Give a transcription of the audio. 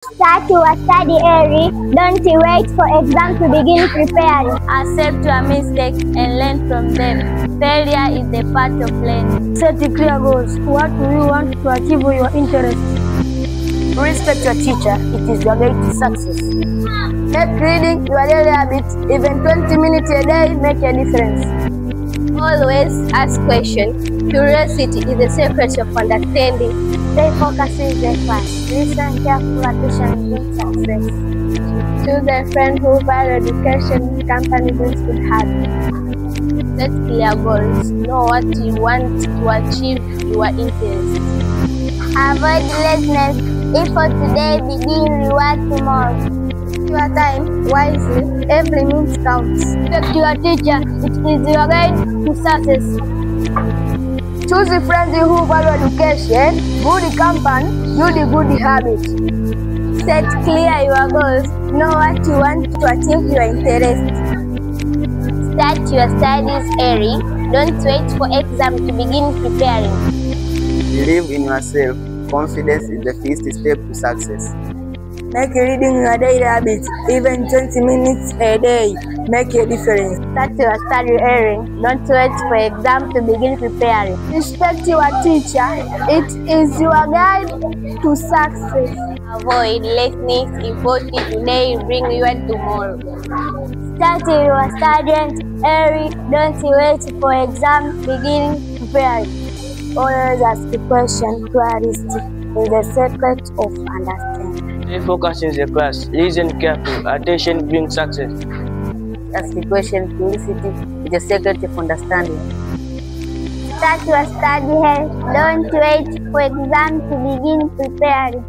Start your study early. Don't wait for exam to begin preparing. Accept your mistakes and learn from them. Failure is a part of learning. Set clear goals. What do you want to achieve with your interests? Respect your teacher. It is your way to success. Make reading your daily habit. Even 20 minutes a day make a difference. Always ask questions. Curiosity is the secret of understanding. Stay focused in the class. Listen carefully, attention brings success. Choose a friend who values education. Company brings good habits. Set clear goals. Know what you want to achieve your interests. Avoid laziness. If for today, begin reward tomorrow. Your time wisely. Every minute counts. Respect your teacher. It is your guide to success. Choose a friend who value education, good company, build good habits. Set clear your goals. Know what you want to achieve your interests. Start your studies early. Don't wait for exam to begin preparing. Believe in yourself. Confidence is the first step to success. Make reading your daily habit. Even 20 minutes a day make a difference. Start your study early. Don't wait for exam to begin preparing. Respect your teacher. It is your guide to success. Avoid laziness. If what you today bring reward tomorrow. Start your studies early. Don't wait for exam. Begin preparing. Always ask a question. Curiosity is the secret of understanding. Stay focused in the class. Listen carefully. Attention brings success. Ask the question. Curiosity is the secret of understanding. Start your study early. Don't wait for exam to begin preparing.